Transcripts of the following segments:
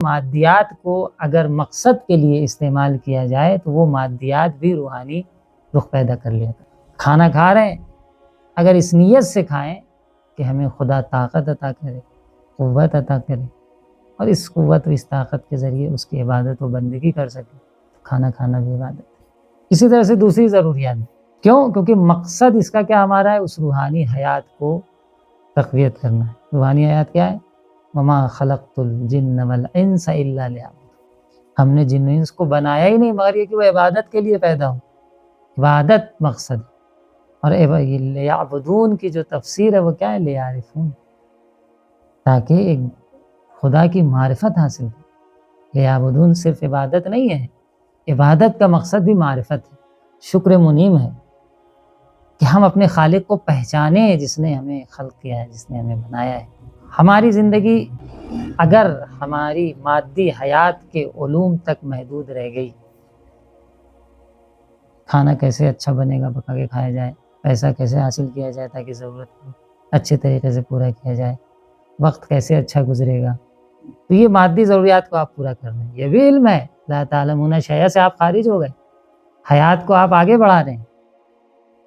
مادیات کو اگر مقصد کے لیے استعمال کیا جائے تو وہ مادیات بھی روحانی رخ پیدا کر لیتا. کھانا کھا رہے ہیں، اگر اس نیت سے کھائیں کہ ہمیں خدا طاقت عطا کرے، قوت عطا کرے، اور اس قوت و اس طاقت کے ذریعے اس کی عبادت و بندگی کر سکے، کھانا کھانا بھی عبادت ہے. اسی طرح سے دوسری ضروریات. کیوں؟ کیونکہ مقصد اس کا کیا ہمارا ہے؟ اس روحانی حیات کو تقویت کرنا ہے. روحانی حیات کیا ہے؟ وما خلقت الجن والانس الا لیعبدون. ہم نے جن و انس کو بنایا ہی نہیں مگر یہ کہ وہ عبادت کے لیے پیدا ہو. عبادت مقصد. اور لیعبدون کی جو تفسیر ہے وہ کیا ہے؟ لیعرفون، تاکہ ایک خدا کی معرفت حاصل کرے. لیعبدون صرف عبادت نہیں ہے، عبادت کا مقصد بھی معرفت ہے، شکر منیم ہے کہ ہم اپنے خالق کو پہچانیں جس نے ہمیں خلق کیا ہے، جس نے ہمیں بنایا ہے. ہماری زندگی اگر ہماری مادی حیات کے علوم تک محدود رہ گئی، کھانا کیسے اچھا بنے گا پکا کے کھایا جائے، پیسہ کیسے حاصل کیا جائے تاکہ ضرورت کو اچھے طریقے سے پورا کیا جائے، وقت کیسے اچھا گزرے گا، تو یہ مادی ضروریات کو آپ پورا کر رہے ہیں. یہ بھی علم ہے. لا تعلمون شیئا سے آپ خارج ہو گئے، حیات کو آپ آگے بڑھا رہے ہیں.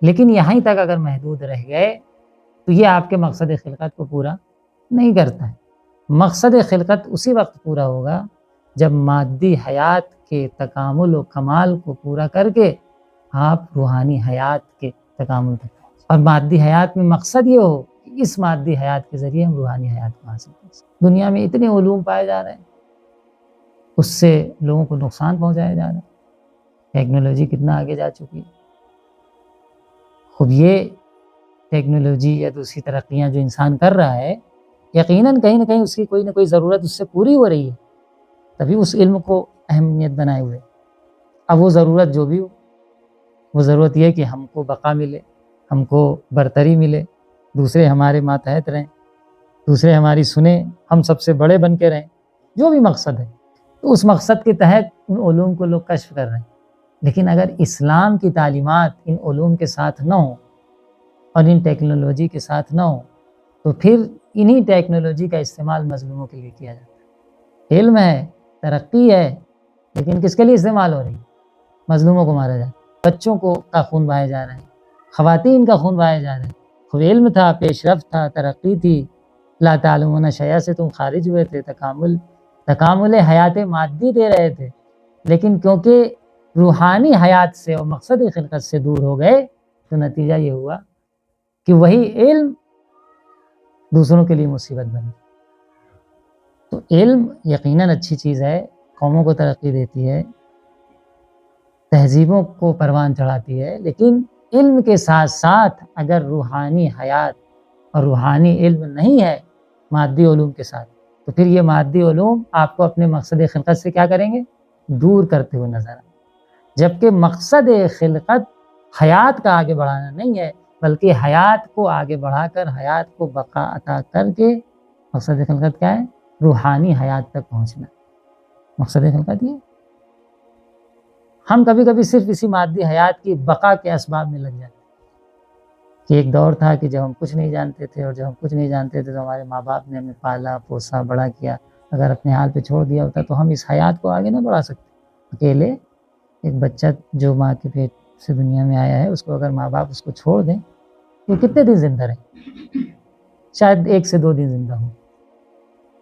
لیکن یہیں تک اگر محدود رہ گئے تو یہ آپ کے مقصد خلقت کو پورا نہیں کرتا ہے. مقصد خلقت اسی وقت پورا ہوگا جب مادی حیات کے تکامل و کمال کو پورا کر کے آپ روحانی حیات کے تکامل تک. اور مادی حیات میں مقصد یہ ہو کہ اس مادی حیات کے ذریعے ہم روحانی حیات کو حاصل کر سکیں. دنیا میں اتنے علوم پائے جا رہے ہیں، اس سے لوگوں کو نقصان پہنچایا جا رہا ہے. ٹیکنالوجی کتنا آگے جا چکی ہے. خود یہ ٹیکنالوجی یا دوسری ترقیاں جو انسان کر رہا ہے، یقیناً کہیں نہ کہیں اس کی کوئی نہ کوئی ضرورت اس سے پوری ہو رہی ہے، تبھی اس علم کو اہمیت بنائے ہوئے. اب وہ ضرورت جو بھی ہو، وہ ضرورت یہ کہ ہم کو بقا ملے، ہم کو برتری ملے، دوسرے ہمارے ماتحت رہیں، دوسرے ہماری سنیں، ہم سب سے بڑے بن کے رہیں، جو بھی مقصد ہے. تو اس مقصد کے تحت ان علوم کو لوگ کشف کر رہے ہیں. لیکن اگر اسلام کی تعلیمات ان علوم کے ساتھ نہ ہوں اور ان ٹیکنالوجی کے ساتھ نہ ہوں تو پھر انہی ٹیکنالوجی کا استعمال مظلوموں کے لیے کیا جاتا ہے. علم ہے، ترقی ہے، لیکن کس کے لیے استعمال ہو رہی ہے؟ مظلوموں کو مارا جائے، بچوں کو کا خون بہائے جا رہے ہیں، خواتین کا خون بہائے جا رہے ہیں. خوب علم تھا، پیش رفت تھا، ترقی تھی، لا تعلمون شیئا سے تم خارج ہوئے تھے، تکامل حیات مادی دے رہے تھے، لیکن کیونکہ روحانی حیات سے اور مقصد خلقت سے دور ہو گئے تو نتیجہ یہ ہوا کہ وہی علم دوسروں کے لیے مصیبت بنی. تو علم یقیناً اچھی چیز ہے، قوموں کو ترقی دیتی ہے، تہذیبوں کو پروان چڑھاتی ہے. لیکن علم کے ساتھ ساتھ اگر روحانی حیات اور روحانی علم نہیں ہے مادی علوم کے ساتھ، تو پھر یہ مادی علوم آپ کو اپنے مقصد خلقت سے کیا کریں گے؟ دور کرتے ہوئے نظر آئیں. جبکہ مقصد خلقت حیات کا آگے بڑھانا نہیں ہے، بلکہ حیات کو آگے بڑھا کر حیات کو بقا عطا کر کے مقصد خلقت کیا ہے؟ روحانی حیات تک پہنچنا. مقصد خلقت یہ. ہم کبھی کبھی صرف اسی مادی حیات کی بقا کے اسباب میں لگ جاتے ہیں کہ ایک دور تھا کہ جب ہم کچھ نہیں جانتے تھے، اور جب ہم کچھ نہیں جانتے تھے تو ہمارے ماں باپ نے ہمیں پالا پوسا بڑا کیا. اگر اپنے حال پہ چھوڑ دیا ہوتا تو ہم اس حیات کو آگے نہ بڑھا سکتے. اکیلے ایک بچہ جو ماں کے پیٹ سے دنیا میں آیا ہے، اس کو اگر ماں باپ اس کو چھوڑ دیں تو کتنے دن زندہ رہے؟ شاید 1 سے 2 دن زندہ ہو.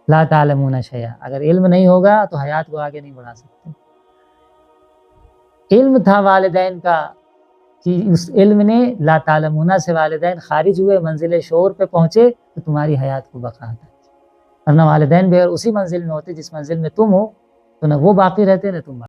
لا تعلمون شیئا، اگر علم نہیں ہوگا تو حیات کو آگے نہیں بڑھا سکتے. علم تھا والدین کا کہ اس علم نے لا تعلمون سے والدین خارج ہوئے، منزل شعور پہ پہنچے تو تمہاری حیات کو بقا تھا. ورنہ والدین بھی اگر اسی منزل میں ہوتے جس منزل میں تم ہو تو نہ وہ باقی رہتے نہ تم باقی.